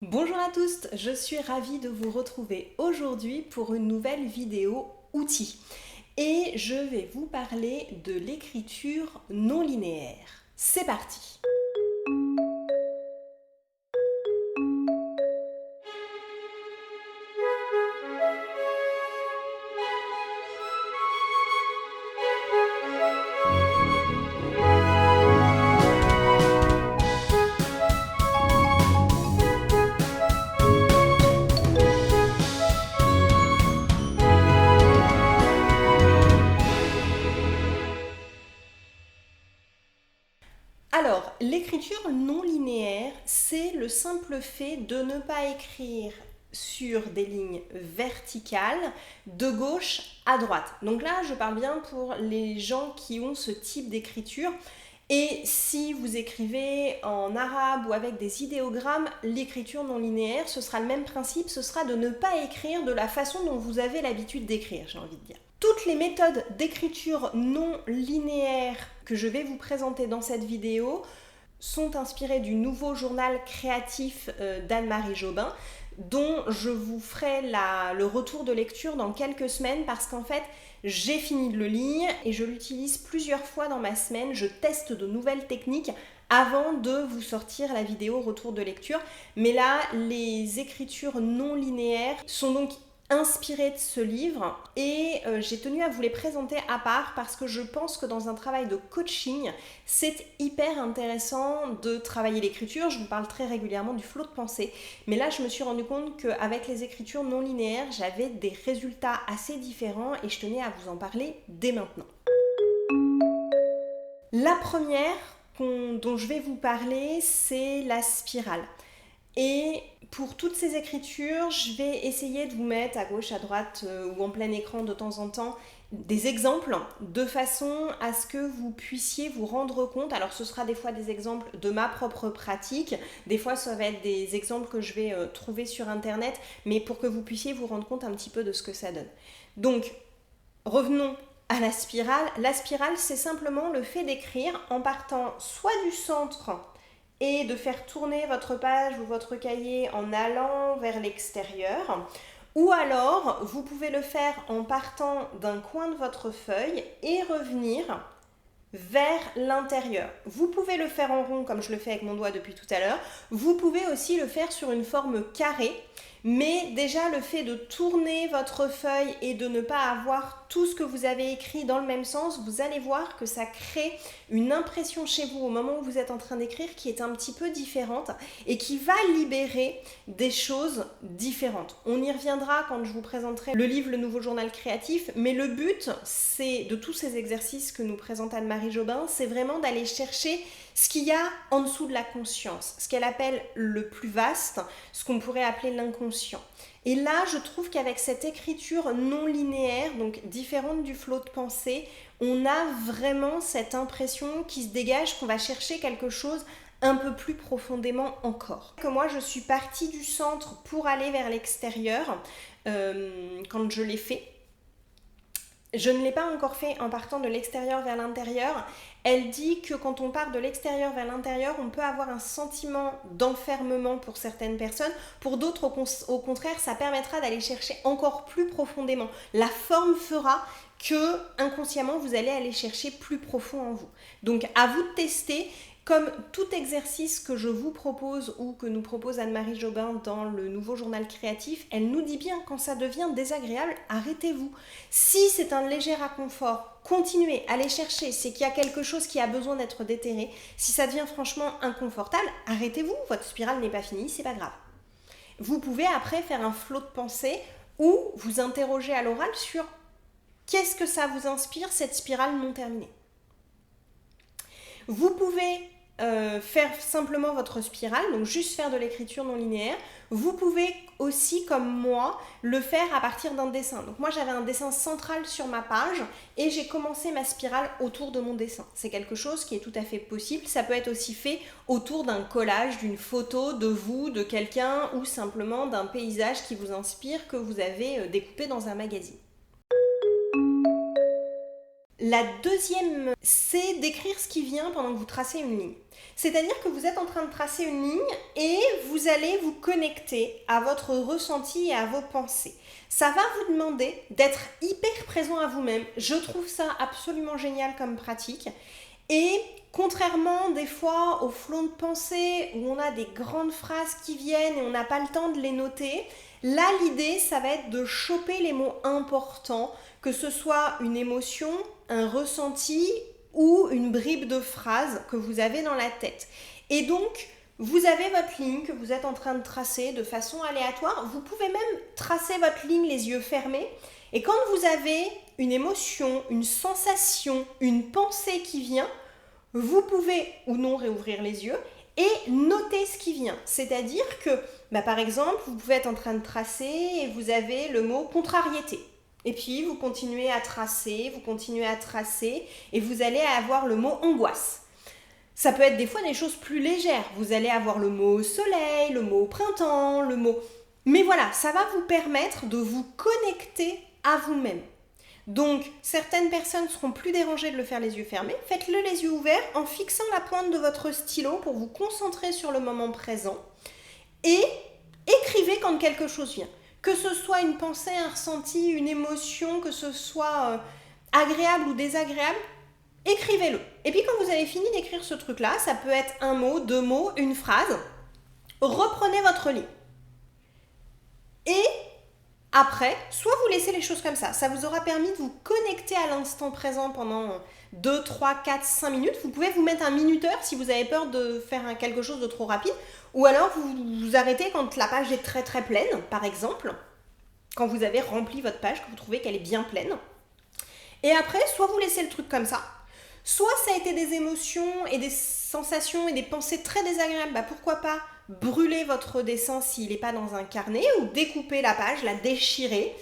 Bonjour à tous, je suis ravie de vous retrouver aujourd'hui pour une nouvelle vidéo outils. Et je vais vous parler de l'écriture non linéaire. C'est parti! Alors, l'écriture non linéaire, c'est le simple fait de ne pas écrire sur des lignes verticales de gauche à droite. Donc là, je parle bien pour les gens qui ont ce type d'écriture. Et si vous écrivez en arabe ou avec des idéogrammes, l'écriture non linéaire, ce sera le même principe, ce sera de ne pas écrire de la façon dont vous avez l'habitude d'écrire, j'ai envie de dire. Toutes les méthodes d'écriture non linéaire que je vais vous présenter dans cette vidéo sont inspirées du nouveau journal créatif d'Anne-Marie Jobin, dont je vous ferai le retour de lecture dans quelques semaines parce qu'en fait, j'ai fini de le lire et je l'utilise plusieurs fois dans ma semaine. Je teste de nouvelles techniques avant de vous sortir la vidéo retour de lecture. Mais là, les écritures non linéaires sont donc inspirées de ce livre et j'ai tenu à vous les présenter à part parce que je pense que dans un travail de coaching, c'est hyper intéressant de travailler l'écriture. Je vous parle très régulièrement du flot de pensée, mais là je me suis rendu compte qu'avec les écritures non linéaires, j'avais des résultats assez différents et je tenais à vous en parler dès maintenant. La première dont je vais vous parler, c'est la spirale. Et pour toutes ces écritures, je vais essayer de vous mettre à gauche, à droite ou en plein écran de temps en temps des exemples de façon à ce que vous puissiez vous rendre compte. Alors ce sera des fois des exemples de ma propre pratique, des fois ça va être des exemples que je vais trouver sur internet, mais pour que vous puissiez vous rendre compte un petit peu de ce que ça donne. Donc revenons à la spirale. La spirale, c'est simplement le fait d'écrire en partant soit du centre et de faire tourner votre page ou votre cahier en allant vers l'extérieur. Ou alors, vous pouvez le faire en partant d'un coin de votre feuille et revenir vers l'intérieur. Vous pouvez le faire en rond comme je le fais avec mon doigt depuis tout à l'heure. Vous pouvez aussi le faire sur une forme carrée. Mais déjà le fait de tourner votre feuille et de ne pas avoir tout ce que vous avez écrit dans le même sens, vous allez voir que ça crée une impression chez vous au moment où vous êtes en train d'écrire qui est un petit peu différente et qui va libérer des choses différentes. On y reviendra quand je vous présenterai le livre Le Nouveau Journal Créatif, mais le but c'est de tous ces exercices que nous présente Anne-Marie Jobin, c'est vraiment d'aller chercher ce qu'il y a en dessous de la conscience, ce qu'elle appelle le plus vaste, ce qu'on pourrait appeler l'inconscient. Et là, je trouve qu'avec cette écriture non linéaire, donc différente du flot de pensée, on a vraiment cette impression qui se dégage qu'on va chercher quelque chose un peu plus profondément encore. Que moi, je suis partie du centre pour aller vers l'extérieur quand je l'ai fait. Je ne l'ai pas encore fait en partant de l'extérieur vers l'intérieur. Elle dit que quand on part de l'extérieur vers l'intérieur, on peut avoir un sentiment d'enfermement pour certaines personnes. Pour d'autres, au contraire, ça permettra d'aller chercher encore plus profondément. La forme fera que inconsciemment, vous allez aller chercher plus profond en vous. Donc, à vous de tester. Comme tout exercice que je vous propose ou que nous propose Anne-Marie Jobin dans le nouveau journal créatif, elle nous dit bien quand ça devient désagréable, arrêtez-vous. Si c'est un léger inconfort, continuez, allez chercher, c'est qu'il y a quelque chose qui a besoin d'être déterré. Si ça devient franchement inconfortable, arrêtez-vous, votre spirale n'est pas finie, c'est pas grave. Vous pouvez après faire un flot de pensée ou vous interroger à l'oral sur qu'est-ce que ça vous inspire cette spirale non terminée. Vous pouvez faire simplement votre spirale, donc juste faire de l'écriture non linéaire. Vous pouvez aussi, comme moi, le faire à partir d'un dessin. Donc moi, j'avais un dessin central sur ma page et j'ai commencé ma spirale autour de mon dessin. C'est quelque chose qui est tout à fait possible. Ça peut être aussi fait autour d'un collage, d'une photo de vous, de quelqu'un ou simplement d'un paysage qui vous inspire, que vous avez découpé dans un magazine. La deuxième, c'est d'écrire ce qui vient pendant que vous tracez une ligne. C'est-à-dire que vous êtes en train de tracer une ligne et vous allez vous connecter à votre ressenti et à vos pensées. Ça va vous demander d'être hyper présent à vous-même. Je trouve ça absolument génial comme pratique. Et contrairement des fois au flot de pensée où on a des grandes phrases qui viennent et on n'a pas le temps de les noter, là l'idée ça va être de choper les mots importants, que ce soit une émotion, un ressenti ou une bribe de phrase que vous avez dans la tête. Et donc, vous avez votre ligne que vous êtes en train de tracer de façon aléatoire. Vous pouvez même tracer votre ligne les yeux fermés. Et quand vous avez une émotion, une sensation, une pensée qui vient, vous pouvez ou non réouvrir les yeux et noter ce qui vient. C'est-à-dire que, par exemple, vous pouvez être en train de tracer et vous avez le mot contrariété. Et puis, vous continuez à tracer et vous allez avoir le mot angoisse. Ça peut être des fois des choses plus légères. Vous allez avoir le mot soleil, le mot printemps, le mot... Mais voilà, ça va vous permettre de vous connecter à vous-même. Donc, certaines personnes seront plus dérangées de le faire les yeux fermés. Faites-le les yeux ouverts en fixant la pointe de votre stylo pour vous concentrer sur le moment présent. Et écrivez quand quelque chose vient. Que ce soit une pensée, un ressenti, une émotion, que ce soit agréable ou désagréable, écrivez-le. Et puis quand vous avez fini d'écrire ce truc-là, ça peut être un mot, deux mots, une phrase, reprenez votre ligne. Et après, soit vous laissez les choses comme ça vous aura permis de vous connecter à l'instant présent pendant 2, 3, 4, 5 minutes. Vous pouvez vous mettre un minuteur si vous avez peur de faire quelque chose de trop rapide. Ou alors vous vous arrêtez quand la page est très très pleine, par exemple. Quand vous avez rempli votre page, que vous trouvez qu'elle est bien pleine. Et après, soit vous laissez le truc comme ça, soit ça a été des émotions et des sensations et des pensées très désagréables. Pourquoi pas brûler votre dessin s'il n'est pas dans un carnet ou découper la page, la déchirer.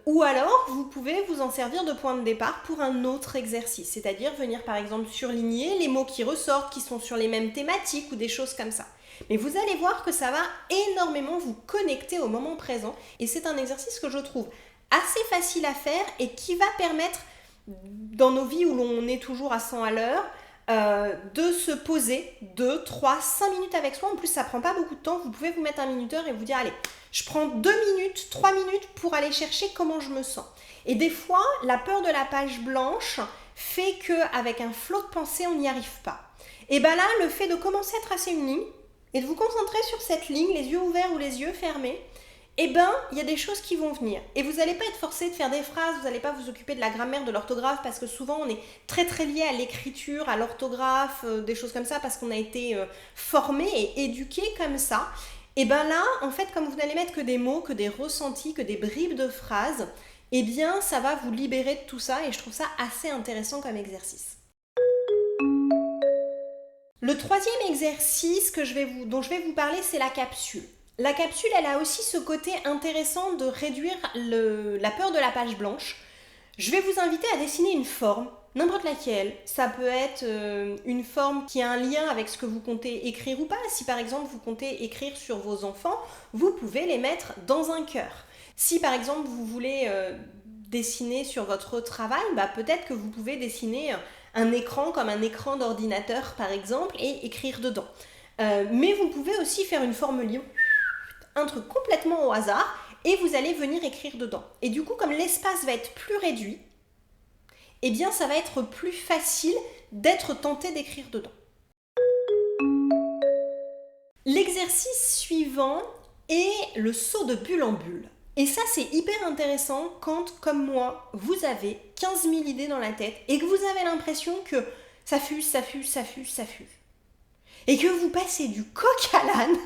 Ou alors, vous pouvez vous en servir de point de départ pour un autre exercice, c'est-à-dire venir par exemple surligner les mots qui ressortent, qui sont sur les mêmes thématiques ou des choses comme ça. Mais vous allez voir que ça va énormément vous connecter au moment présent et c'est un exercice que je trouve assez facile à faire et qui va permettre, dans nos vies où l'on est toujours à 100 à l'heure, de se poser 2, 3, 5 minutes avec soi. En plus, ça prend pas beaucoup de temps. Vous pouvez vous mettre un minuteur et vous dire, allez, je prends 2 minutes, 3 minutes pour aller chercher comment je me sens. Et des fois, la peur de la page blanche fait qu'avec un flot de pensée, on n'y arrive pas. Et là, le fait de commencer à tracer une ligne et de vous concentrer sur cette ligne, les yeux ouverts ou les yeux fermés, il y a des choses qui vont venir. Et vous n'allez pas être forcé de faire des phrases, vous n'allez pas vous occuper de la grammaire, de l'orthographe, parce que souvent on est très très lié à l'écriture, à l'orthographe, des choses comme ça, parce qu'on a été formé et éduqué comme ça. Et là, en fait, comme vous n'allez mettre que des mots, que des ressentis, que des bribes de phrases, ça va vous libérer de tout ça, et je trouve ça assez intéressant comme exercice. Le troisième exercice dont je vais vous parler, c'est la capsule. La capsule, elle a aussi ce côté intéressant de réduire la peur de la page blanche. Je vais vous inviter à dessiner une forme, n'importe laquelle. Ça peut être une forme qui a un lien avec ce que vous comptez écrire ou pas. Si par exemple vous comptez écrire sur vos enfants, vous pouvez les mettre dans un cœur. Si par exemple vous voulez dessiner sur votre travail, peut-être que vous pouvez dessiner un écran comme un écran d'ordinateur par exemple et écrire dedans. Mais vous pouvez aussi faire une forme libre, un truc complètement au hasard et vous allez venir écrire dedans. Et du coup, comme l'espace va être plus réduit, ça va être plus facile d'être tenté d'écrire dedans. L'exercice suivant est le saut de bulle en bulle. Et ça, c'est hyper intéressant quand, comme moi, vous avez 15 000 idées dans la tête et que vous avez l'impression que ça fuse. Et que vous passez du coq à l'âne.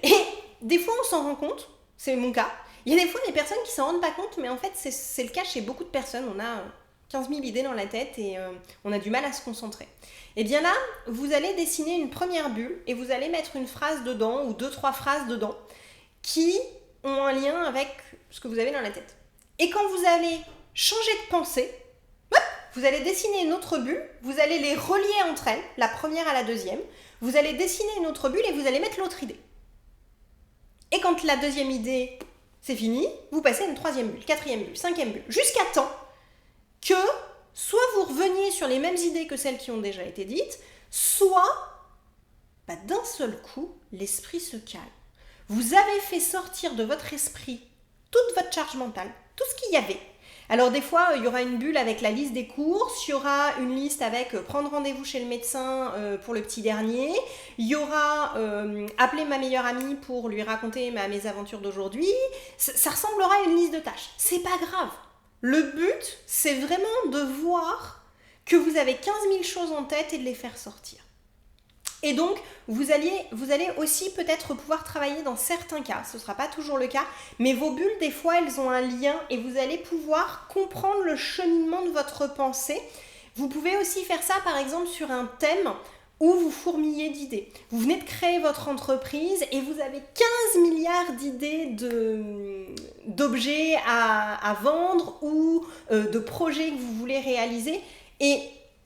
Et des fois, on s'en rend compte, c'est mon cas. Il y a des fois des personnes qui s'en rendent pas compte, mais en fait, c'est le cas chez beaucoup de personnes. On a 15 000 idées dans la tête et on a du mal à se concentrer. Et bien là, vous allez dessiner une première bulle et vous allez mettre une phrase dedans ou 2, 3 phrases dedans qui ont un lien avec ce que vous avez dans la tête. Et quand vous allez changer de pensée, vous allez dessiner une autre bulle, vous allez les relier entre elles, la première à la deuxième, vous allez dessiner une autre bulle et vous allez mettre l'autre idée. Et quand la deuxième idée, c'est fini, vous passez à une troisième bulle, quatrième bulle, cinquième bulle, jusqu'à temps que soit vous reveniez sur les mêmes idées que celles qui ont déjà été dites, soit d'un seul coup, l'esprit se calme. Vous avez fait sortir de votre esprit toute votre charge mentale, tout ce qu'il y avait. Alors des fois, il y aura une bulle avec la liste des courses, il y aura une liste avec prendre rendez-vous chez le médecin pour le petit dernier, il y aura appeler ma meilleure amie pour lui raconter ma mésaventures d'aujourd'hui. Ça ressemblera à une liste de tâches. C'est pas grave. Le but, c'est vraiment de voir que vous avez 15 000 choses en tête et de les faire sortir. Et donc, vous allez aussi peut-être pouvoir travailler dans certains cas, ce ne sera pas toujours le cas, mais vos bulles, des fois, elles ont un lien et vous allez pouvoir comprendre le cheminement de votre pensée. Vous pouvez aussi faire ça, par exemple, sur un thème où vous fourmillez d'idées. Vous venez de créer votre entreprise et vous avez 15 milliards d'idées d'objets à vendre ou de projets que vous voulez réaliser. Et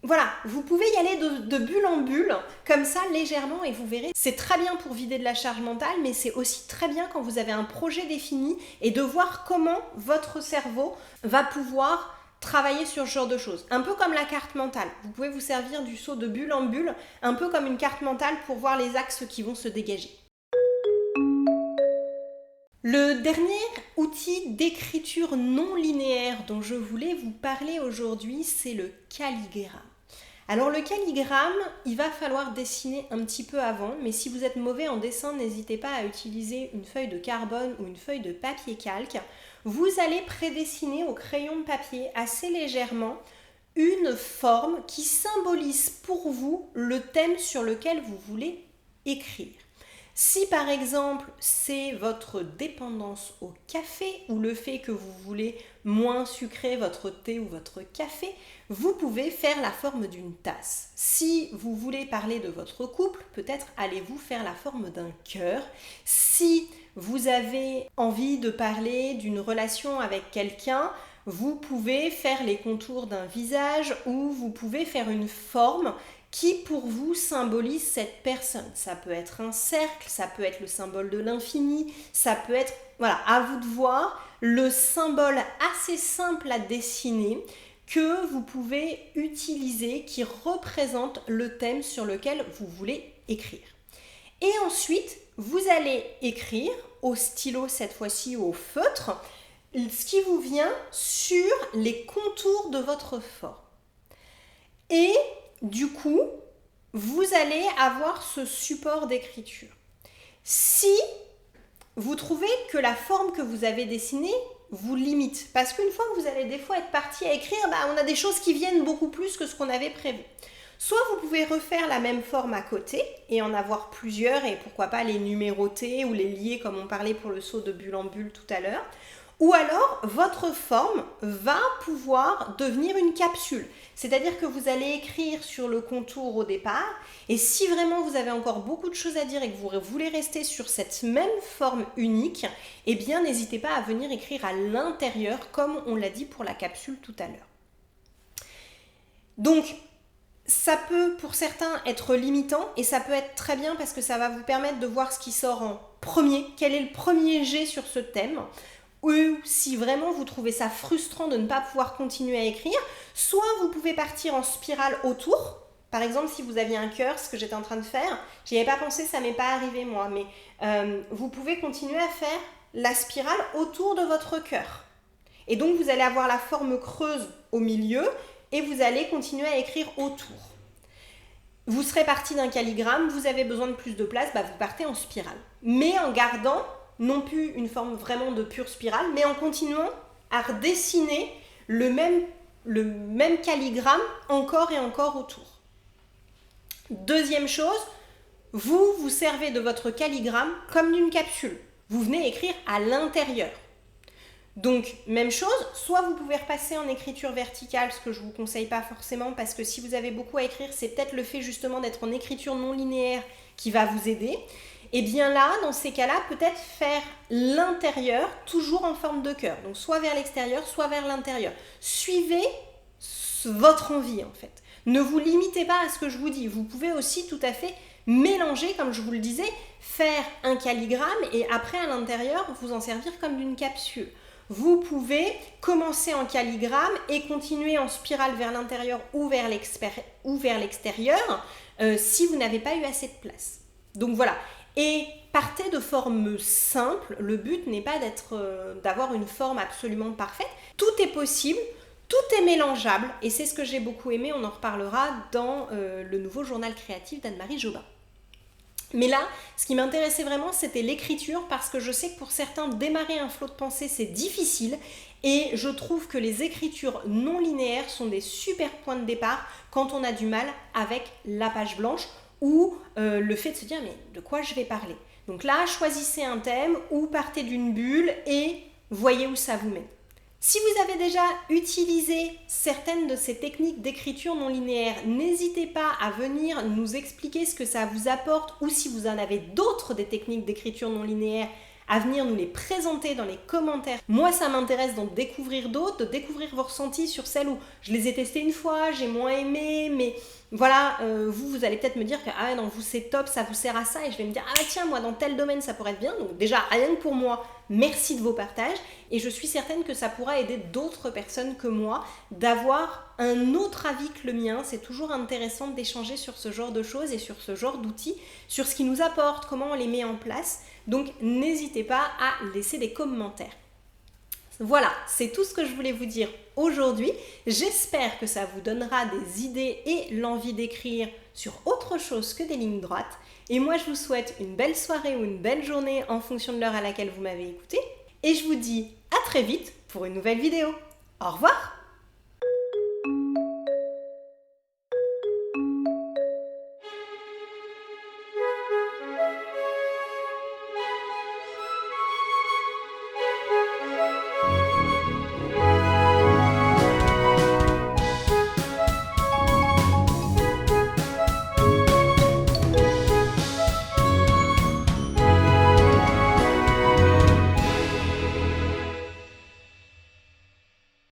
voilà, vous pouvez y aller de bulle en bulle, comme ça, légèrement, et vous verrez, c'est très bien pour vider de la charge mentale, mais c'est aussi très bien quand vous avez un projet défini et de voir comment votre cerveau va pouvoir travailler sur ce genre de choses. Un peu comme la carte mentale. Vous pouvez vous servir du saut de bulle en bulle, un peu comme une carte mentale pour voir les axes qui vont se dégager. Le dernier outil d'écriture non linéaire dont je voulais vous parler aujourd'hui, c'est le calligramme. Alors le calligramme, il va falloir dessiner un petit peu avant, mais si vous êtes mauvais en dessin, n'hésitez pas à utiliser une feuille de carbone ou une feuille de papier calque. Vous allez prédessiner au crayon de papier assez légèrement une forme qui symbolise pour vous le thème sur lequel vous voulez écrire. Si par exemple c'est votre dépendance au café ou le fait que vous voulez moins sucrer votre thé ou votre café, vous pouvez faire la forme d'une tasse. Si vous voulez parler de votre couple, peut-être allez-vous faire la forme d'un cœur. Si vous avez envie de parler d'une relation avec quelqu'un, vous pouvez faire les contours d'un visage ou vous pouvez faire une forme qui pour vous symbolise cette personne. Ça peut être un cercle, ça peut être le symbole de l'infini, ça peut être, voilà, à vous de voir, le symbole assez simple à dessiner que vous pouvez utiliser qui représente le thème sur lequel vous voulez écrire. Et ensuite, vous allez écrire au stylo, cette fois-ci au feutre, ce qui vous vient sur les contours de votre forme. Et du coup, vous allez avoir ce support d'écriture. Si vous trouvez que la forme que vous avez dessinée vous limite, parce qu'une fois que vous allez des fois être parti à écrire, on a des choses qui viennent beaucoup plus que ce qu'on avait prévu. Soit vous pouvez refaire la même forme à côté et en avoir plusieurs et pourquoi pas les numéroter ou les lier comme on parlait pour le saut de bulle en bulle tout à l'heure. Ou alors, votre forme va pouvoir devenir une capsule. C'est-à-dire que vous allez écrire sur le contour au départ. Et si vraiment vous avez encore beaucoup de choses à dire et que vous voulez rester sur cette même forme unique, eh bien, n'hésitez pas à venir écrire à l'intérieur, comme on l'a dit pour la capsule tout à l'heure. Donc, ça peut pour certains être limitant et ça peut être très bien parce que ça va vous permettre de voir ce qui sort en premier. Quel est le premier jet sur ce thème ? Ou si vraiment vous trouvez ça frustrant de ne pas pouvoir continuer à écrire, soit vous pouvez partir en spirale autour. Par exemple, si vous aviez un cœur, ce que j'étais en train de faire, j'y avais pas pensé, ça m'est pas arrivé moi, mais vous pouvez continuer à faire la spirale autour de votre cœur. Et donc vous allez avoir la forme creuse au milieu et vous allez continuer à écrire autour. Vous serez parti d'un calligramme, vous avez besoin de plus de place, vous partez en spirale. Mais en gardant non plus une forme vraiment de pure spirale, mais en continuant à redessiner le même calligramme encore et encore autour. Deuxième chose, vous servez de votre calligramme comme d'une capsule. Vous venez écrire à l'intérieur. Donc, même chose, soit vous pouvez repasser en écriture verticale, ce que je ne vous conseille pas forcément, parce que si vous avez beaucoup à écrire, c'est peut-être le fait justement d'être en écriture non linéaire qui va vous aider. Et bien là, dans ces cas-là, peut-être faire l'intérieur toujours en forme de cœur. Donc soit vers l'extérieur, soit vers l'intérieur. Suivez votre envie en fait. Ne vous limitez pas à ce que je vous dis. Vous pouvez aussi tout à fait mélanger, comme je vous le disais, faire un calligramme et après à l'intérieur, vous en servir comme d'une capsule. vous pouvez commencer en calligramme et continuer en spirale vers l'intérieur ou vers l'extérieur si vous n'avez pas eu assez de place. Donc voilà. Et partez de formes simples. Le but n'est pas d'avoir une forme absolument parfaite. Tout est possible. Tout est mélangeable et c'est ce que j'ai beaucoup aimé, on en reparlera dans le nouveau journal créatif d'Anne-Marie Jobin. Mais là, ce qui m'intéressait vraiment, c'était l'écriture parce que je sais que pour certains, démarrer un flot de pensée, c'est difficile et je trouve que les écritures non linéaires sont des super points de départ quand on a du mal avec la page blanche ou le fait de se dire mais de quoi je vais parler. Donc là, choisissez un thème ou partez d'une bulle et voyez où ça vous mène. Si vous avez déjà utilisé certaines de ces techniques d'écriture non linéaire, n'hésitez pas à venir nous expliquer ce que ça vous apporte ou si vous en avez d'autres des techniques d'écriture non linéaire, à venir nous les présenter dans les commentaires. Moi, ça m'intéresse d'en découvrir d'autres, de découvrir vos ressentis sur celles où je les ai testées une fois, j'ai moins aimé, mais voilà, vous allez peut-être me dire que ah non, vous c'est top, ça vous sert à ça, et je vais me dire ah tiens, moi dans tel domaine ça pourrait être bien. Donc déjà, rien que pour moi, merci de vos partages, et je suis certaine que ça pourra aider d'autres personnes que moi d'avoir un autre avis que le mien. C'est toujours intéressant d'échanger sur ce genre de choses et sur ce genre d'outils, sur ce qui nous apporte, comment on les met en place. Donc n'hésitez pas à laisser des commentaires. Voilà, c'est tout ce que je voulais vous dire aujourd'hui. J'espère que ça vous donnera des idées et l'envie d'écrire sur autre chose que des lignes droites. Et moi, je vous souhaite une belle soirée ou une belle journée en fonction de l'heure à laquelle vous m'avez écouté. Et je vous dis à très vite pour une nouvelle vidéo. Au revoir!